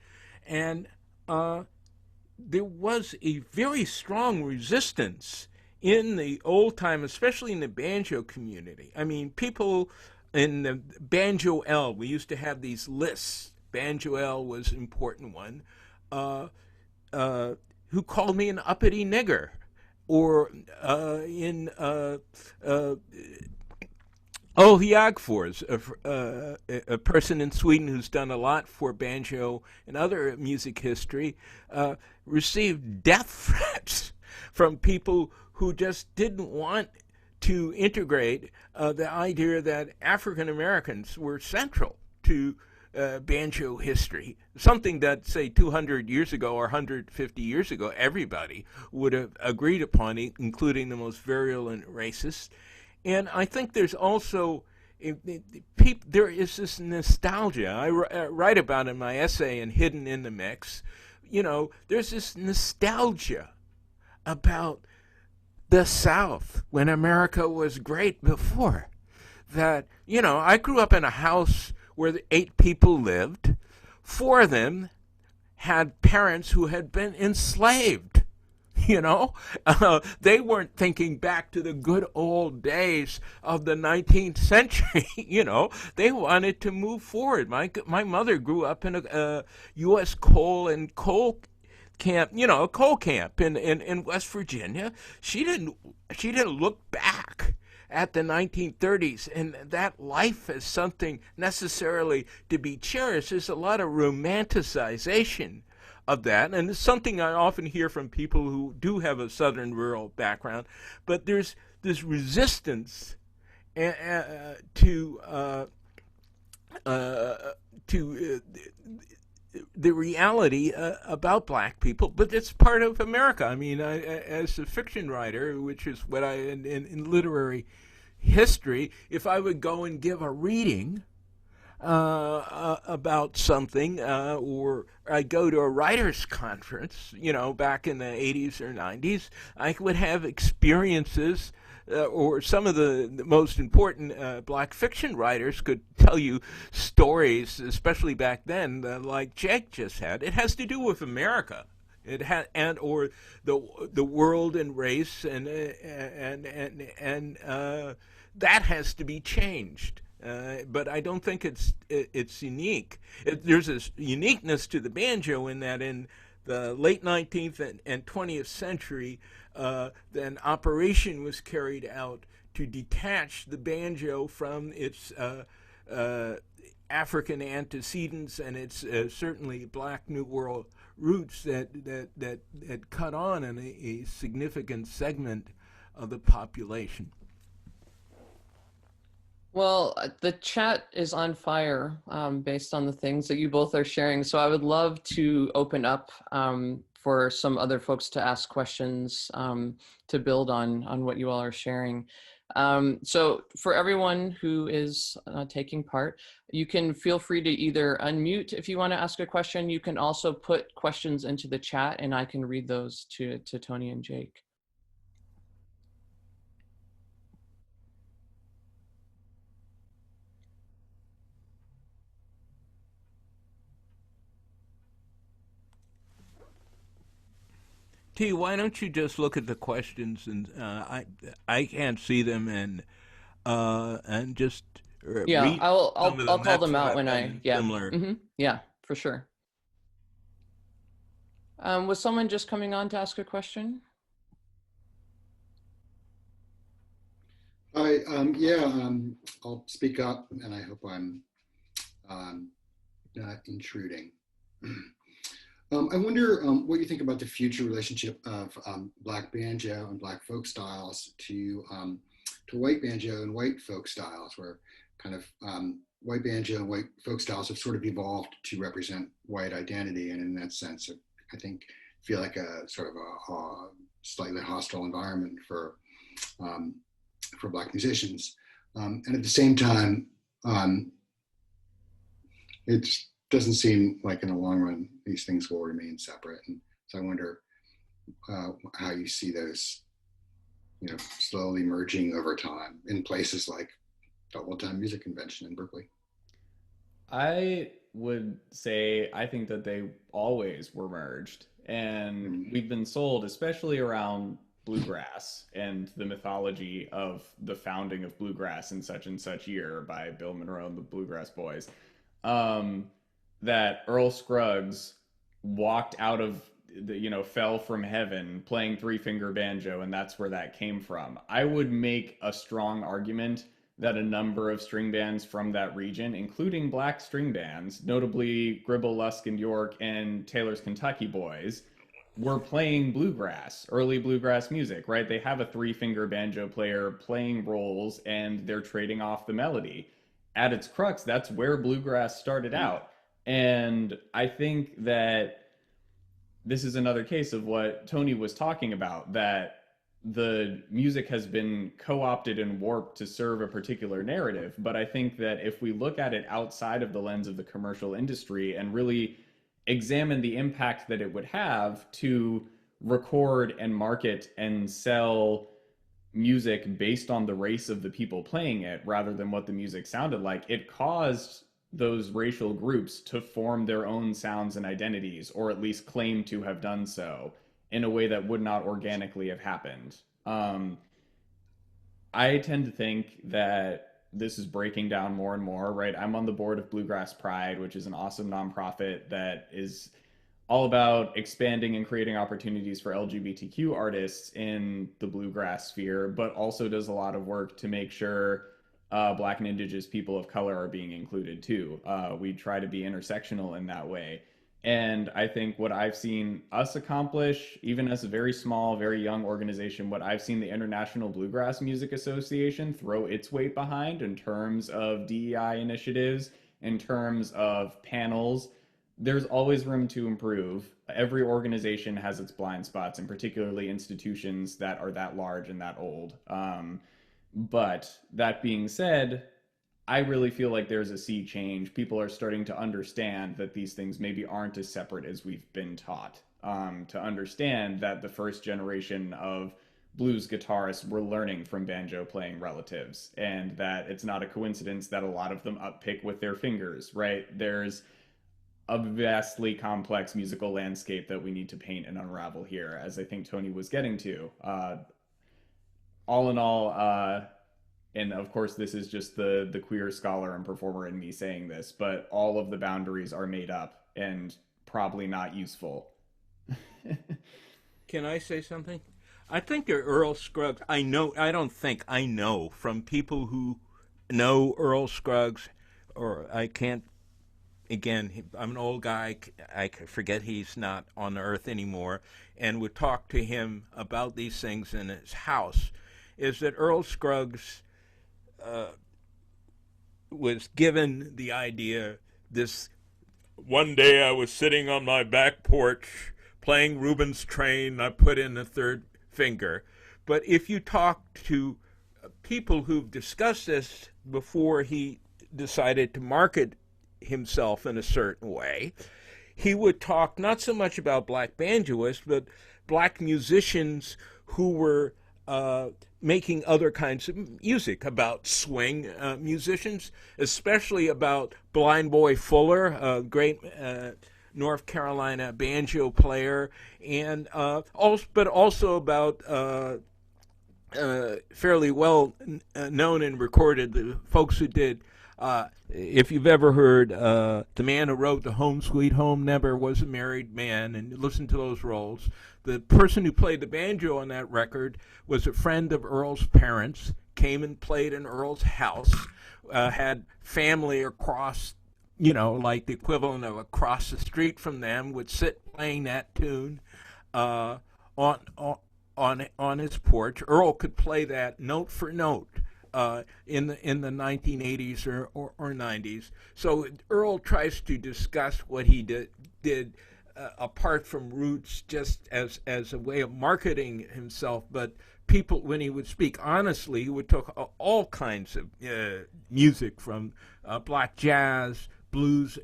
And there was a very strong resistance in the old time, especially in the banjo community. I mean, people in the Banjo L, we used to have these lists. Banjo L was an important one, who called me an uppity nigger, or Oh, Jagfors, a person in Sweden who's done a lot for banjo and other music history, received death threats from people who just didn't want to integrate the idea that African Americans were central to banjo history, something that, say, 200 years ago or 150 years ago, everybody would have agreed upon, including the most virulent racists. And I think there's also there is this nostalgia. I write about in my essay and Hidden in the Mix. There's this nostalgia about the South when America was great before. That, I grew up in a house where 8 people lived. 4 of them had parents who had been enslaved. They weren't thinking back to the good old days of the 19th century. They wanted to move forward. My mother grew up in a U.S. coal camp, a coal camp in West Virginia. She didn't look back at the 1930s and that life as something necessarily to be cherished. There's a lot of romanticization of that, and it's something I often hear from people who do have a southern rural background. But there's this resistance to the reality about black people, but it's part of America. I mean, as a fiction writer, which is what I in literary history, if I would go and give a reading about something, or I go to a writers' conference, back in the 80s or 90s, I would have experiences, or some of the most important black fiction writers could tell you stories, especially back then, like Jake just had. It has to do with America. It had, and or the world and race, and that has to be changed. But I don't think it's unique. There's a uniqueness to the banjo in that in the late 19th and 20th century, an operation was carried out to detach the banjo from its African antecedents and its certainly Black New World roots that cut on in a significant segment of the population. Well, the chat is on fire based on the things that you both are sharing. So I would love to open up for some other folks to ask questions to build on what you all are sharing. So for everyone who is taking part, you can feel free to either unmute if you want to ask a question. You can also put questions into the chat and I can read those to Tony and Jake. T, why don't you just look at the questions, and I can't see them, and just Yeah, read I'll call them That's out when similar. Yeah, for sure. Was someone just coming on to ask a question? Hi, I'll speak up, and I hope I'm not intruding. I wonder what you think about the future relationship of Black banjo and Black folk styles to white banjo and white folk styles, where kind of white banjo and white folk styles have sort of evolved to represent white identity, and in that sense, I think feel like a sort of a slightly hostile environment for Black musicians, and at the same time, it doesn't seem like in the long run these things will remain separate. And so I wonder how you see those, slowly merging over time in places like the Old Time Music Convention in Berkeley. I would say I think that they always were merged, and we've been sold, especially around bluegrass and the mythology of the founding of bluegrass in such and such year by Bill Monroe and the Bluegrass Boys, that Earl Scruggs walked out of fell from heaven playing three-finger banjo, and that's where that came from. I would make a strong argument that a number of string bands from that region, including black string bands, notably Gribble, Lusk and York and Taylor's Kentucky Boys, were playing bluegrass, early bluegrass music, right? They have a three-finger banjo player playing rolls and they're trading off the melody. At its crux, that's where bluegrass started out. And I think that this is another case of what Tony was talking about, that the music has been co-opted and warped to serve a particular narrative. But I think that if we look at it outside of the lens of the commercial industry and really examine the impact that it would have to record and market and sell music based on the race of the people playing it rather than what the music sounded like, it caused those racial groups to form their own sounds and identities, or at least claim to have done so, in a way that would not organically have happened. I tend to think that this is breaking down more and more, right? I'm on the board of Bluegrass Pride, which is an awesome nonprofit that is all about expanding and creating opportunities for LGBTQ artists in the bluegrass sphere, but also does a lot of work to make sure Black and Indigenous people of color are being included too. We try to be intersectional in that way. And I think what I've seen us accomplish, even as a very small, very young organization, what I've seen the International Bluegrass Music Association throw its weight behind in terms of DEI initiatives, in terms of panels, there's always room to improve. Every organization has its blind spots, and particularly institutions that are that large and that old. But that being said, I really feel like there's a sea change. People are starting to understand that these things maybe aren't as separate as we've been taught. To understand that the first generation of blues guitarists were learning from banjo playing relatives, and that it's not a coincidence that a lot of them uppick with their fingers, right? There's a vastly complex musical landscape that we need to paint and unravel here, as I think Tony was getting to. All in all, and of course this is just the queer scholar and performer in me saying this, but all of the boundaries are made up and probably not useful. Can I say something? I think that Earl Scruggs, I know from people who know Earl Scruggs, or I can't, again, I'm an old guy, I forget he's not on the earth anymore, and would talk to him about these things in his house, is that Earl Scruggs was given the idea this one day I was sitting on my back porch playing Rubens' Train, I put in the third finger. But if you talk to people who've discussed this before he decided to market himself in a certain way, he would talk not so much about black banjoists, but black musicians who were making other kinds of music, about swing musicians, especially about Blind Boy Fuller, a great North Carolina banjo player, and but also about fairly well known and recorded the folks who did. If you've ever heard The Man Who Wrote the Home Sweet Home Never Was a Married Man, and listen to those rolls, the person who played the banjo on that record was a friend of Earl's parents, came and played in Earl's house, had family across, like the equivalent of across the street from them, would sit playing that tune on his porch. Earl could play that note for note. In the 1980s or 90s. So Earl tries to discuss what he did apart from roots, just as a way of marketing himself. But people, when he would speak honestly, he would talk all kinds of music, from black jazz, blues.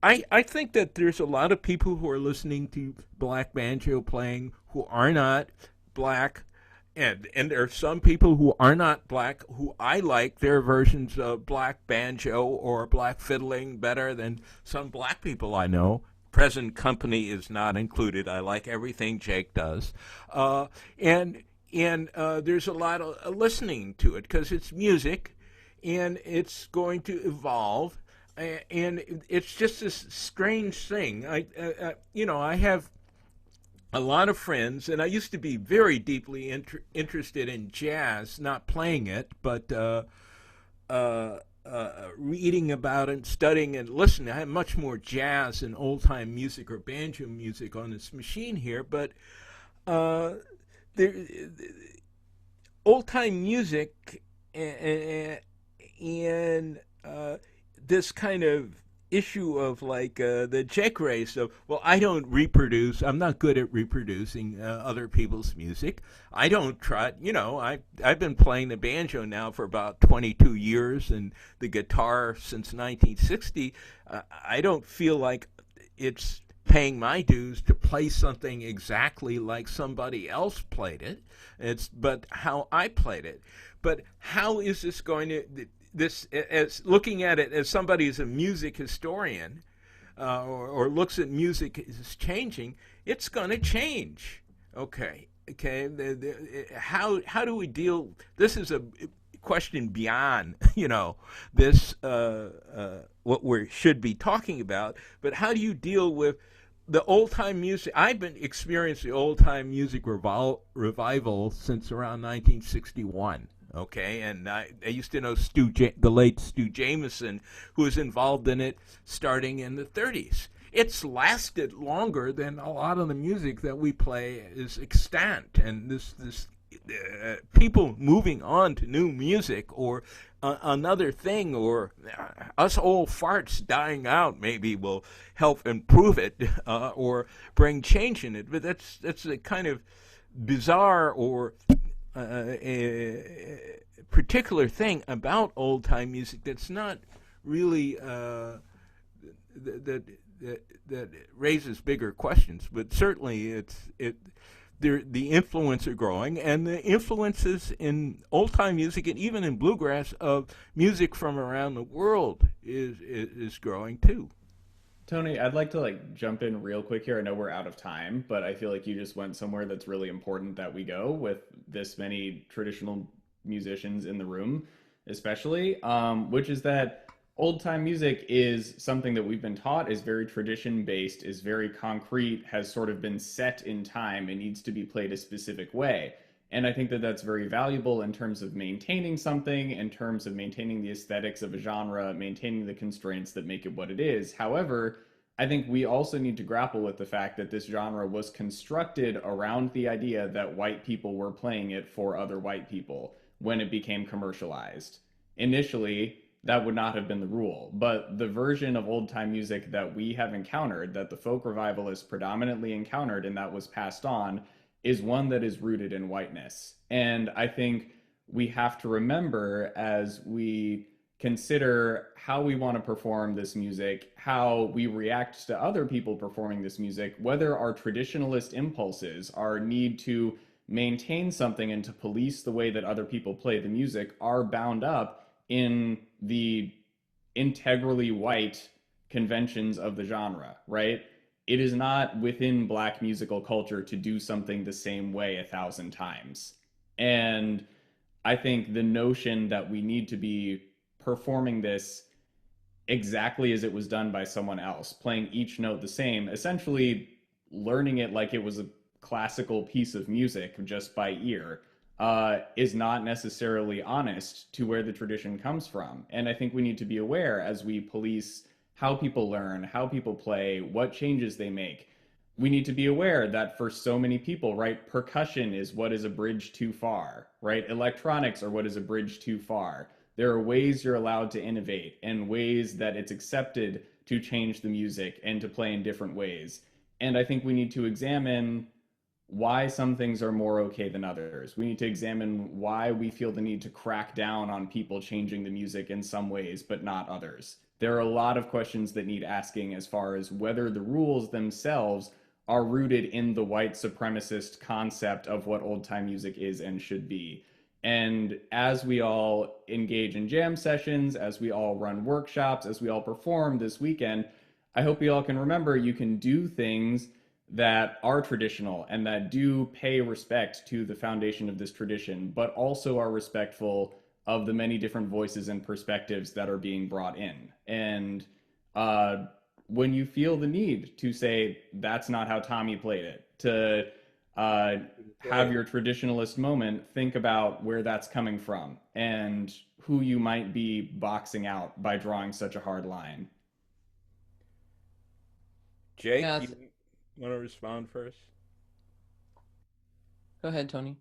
I think that there's a lot of people who are listening to black banjo playing who are not black. And there are some people who are not black who I like their versions of black banjo or black fiddling better than some black people I know. Present company is not included. I like everything Jake does. And there's a lot of listening to it because it's music and it's going to evolve. And it's just this strange thing. I have a lot of friends, and I used to be very deeply interested in jazz, not playing it, but reading about it, studying and listening. I have much more jazz and old time music or banjo music on this machine here, but uh, there, old time music and this kind of issue of like the Jake race of, well, I don't reproduce, I'm not good at reproducing other people's music. I don't try, I've been playing the banjo now for about 22 years and the guitar since 1960. I don't feel like it's paying my dues to play something exactly like somebody else played it. It's but how I played it. But how is this going to this as looking at it as somebody who's a music historian or looks at music as changing? It's going to change. Okay. How do we deal? This is a question beyond this what we should be talking about. But how do you deal with the old time music? I've been experiencing the old time music revival since around 1961. Okay, and I used to know the late Stu Jameson, who was involved in it starting in the 30s. It's lasted longer than a lot of the music that we play is extant, and this people moving on to new music or another thing, or us old farts dying out maybe will help improve it or bring change in it. But that's a kind of bizarre or a particular thing about old time music that's not really that raises bigger questions. But certainly the influence are growing, and the influences in old time music and even in bluegrass of music from around the world is growing too. Tony, I'd like to jump in real quick here. I know we're out of time, but I feel like you just went somewhere that's really important that we go with this many traditional musicians in the room, especially, which is that old time music is something that we've been taught is very tradition based, is very concrete, has sort of been set in time and needs to be played a specific way. And I think that that's very valuable in terms of maintaining something, in terms of maintaining the aesthetics of a genre, maintaining the constraints that make it what it is. However, I think we also need to grapple with the fact that this genre was constructed around the idea that white people were playing it for other white people when it became commercialized. Initially, that would not have been the rule, but the version of old time music that we have encountered, that the folk revivalists predominantly encountered and that was passed on, is one that is rooted in whiteness. And I think we have to remember, as we consider how we want to perform this music, how we react to other people performing this music, whether our traditionalist impulses, our need to maintain something and to police the way that other people play the music, are bound up in the integrally white conventions of the genre, right? It is not within Black musical culture to do something the same way 1,000 times. And I think the notion that we need to be performing this exactly as it was done by someone else, playing each note the same, essentially learning it like it was a classical piece of music just by ear, is not necessarily honest to where the tradition comes from. And I think we need to be aware as we police how people learn, how people play, what changes they make. We need to be aware that for so many people, right, percussion is what is a bridge too far, right? Electronics are what is a bridge too far. There are ways you're allowed to innovate and ways that it's accepted to change the music and to play in different ways. And I think we need to examine why some things are more okay than others. We need to examine why we feel the need to crack down on people changing the music in some ways, but not others. There are a lot of questions that need asking as far as whether the rules themselves are rooted in the white supremacist concept of what old time music is and should be. And as we all engage in jam sessions, as we all run workshops, as we all perform this weekend, I hope you all can remember you can do things that are traditional and that do pay respect to the foundation of this tradition, but also are respectful of the many different voices and perspectives that are being brought in. And when you feel the need to say, that's not how Tommy played it, to have your traditionalist moment, think about where that's coming from and who you might be boxing out by drawing such a hard line. Jake, Yeah, you want to respond first? go ahead, Tony.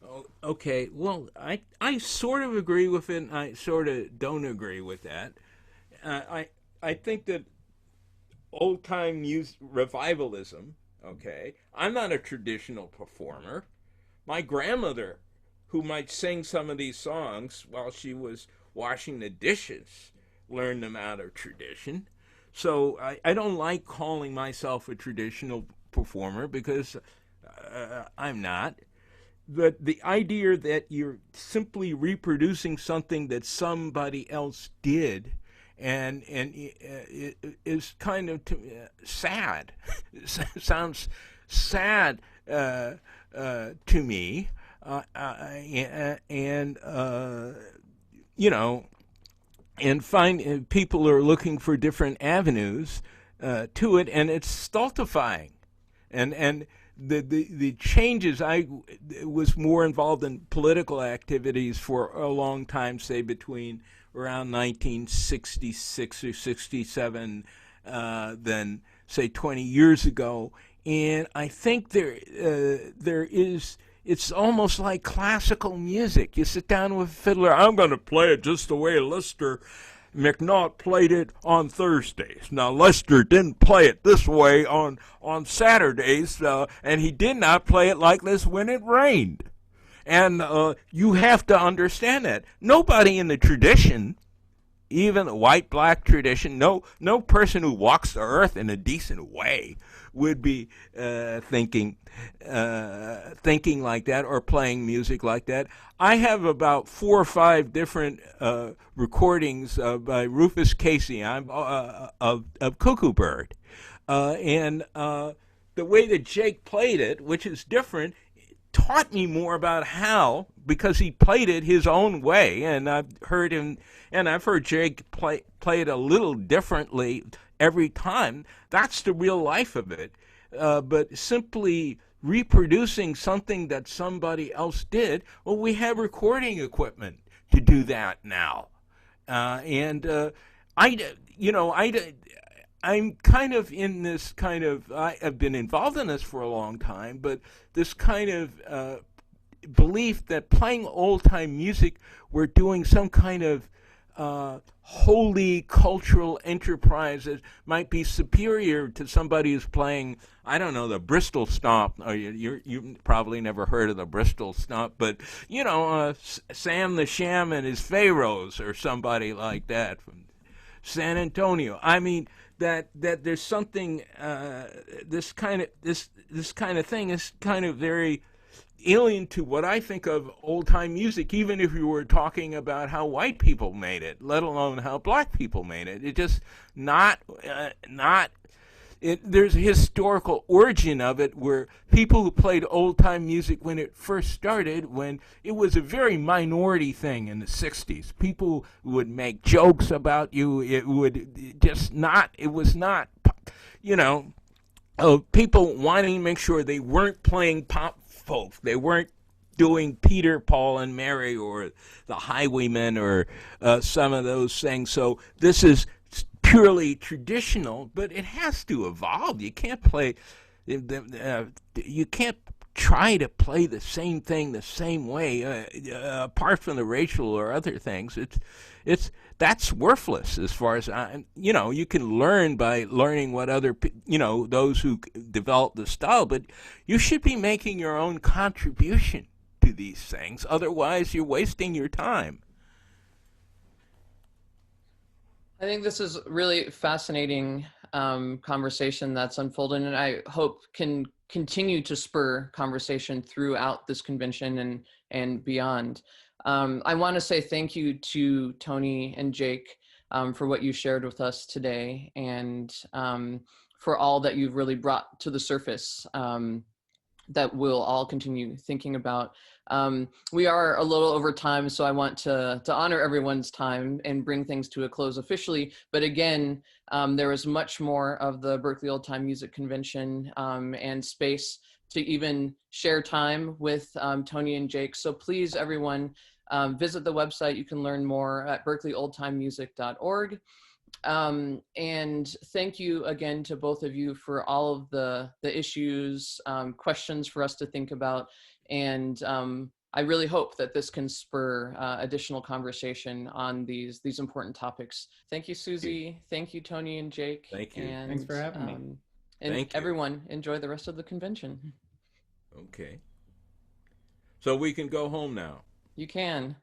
Oh, okay. Well, I sort of agree with it, and I sort of don't agree with that. I think that old time music revivalism. Okay, I'm not a traditional performer. My grandmother, who might sing some of these songs while she was washing the dishes, learned them out of tradition. So I don't like calling myself a traditional performer because I'm not. But the idea that you're simply reproducing something that somebody else did and it is kind of sad. Sounds sad to me, and you know, and find people are looking for different avenues to it, and it's stultifying, and the changes. I was more involved in political activities for a long time, say between around 1966 or 67 than say 20 years ago, and I think there is. It's almost like classical music. You sit down with a fiddler. I'm going to play it just the way Lester McNaught played it on Thursdays. Now, Lester didn't play it this way on Saturdays, and he did not play it like this when it rained. And you have to understand that. Nobody in the tradition, even the white, black tradition, no person who walks the earth in a decent way would be thinking like that or playing music like that. I have about 4 or 5 different recordings by Rufus Casey of Cuckoo Bird, and the way that Jake played it, which is different, taught me more about how, because he played it his own way, and I've heard him, and I've heard Jake play it a little differently every time. That's the real life of it. But simply reproducing something that somebody else did, well, we have recording equipment to do that now. I'm kind of in this kind of, I've been involved in this for a long time, but this kind of belief that playing old time music, we're doing some kind of holy cultural enterprise that might be superior to somebody who's playing, I don't know, the Bristol Stomp. Or you probably never heard of the Bristol Stomp, but Sam the Sham and his Pharaohs or somebody like that from San Antonio. I mean that there's something this kind of thing is kind of very alien to what I think of old-time music, even if you were talking about how white people made it, let alone how black people made it. It just there's a historical origin of it where people who played old-time music when it first started, when it was a very minority thing in the 60s. People would make jokes about you. It was not, people wanting to make sure they weren't playing pop folk. They weren't doing Peter, Paul, and Mary or the Highwaymen or some of those things. So this is purely traditional, but it has to evolve. You can't play, you can't try to play the same thing the same way, apart from the racial or other things. That's worthless as far as you can learn by learning what other those who develop the style, but you should be making your own contribution to these things. Otherwise, you're wasting your time. I think this is really fascinating conversation that's unfolding, and I hope can continue to spur conversation throughout this convention and beyond. I want to say thank you to Tony and Jake for what you shared with us today, and for all that you've really brought to the surface that we'll all continue thinking about. We are a little over time, so I want to honor everyone's time and bring things to a close officially. But again, there is much more of the Berklee Old Time Music Convention and space to even share time with Tony and Jake. So please, everyone, visit the website. You can learn more at berkeleyoldtimemusic.org. And thank you again to both of you for all of the issues, questions for us to think about. And I really hope that this can spur additional conversation on these important topics. Thank you, Susie. Thank you, Tony and Jake. Thank you. And, Thanks for having me. And Thank you. everyone, enjoy the rest of the convention. Okay. So we can go home now. You can.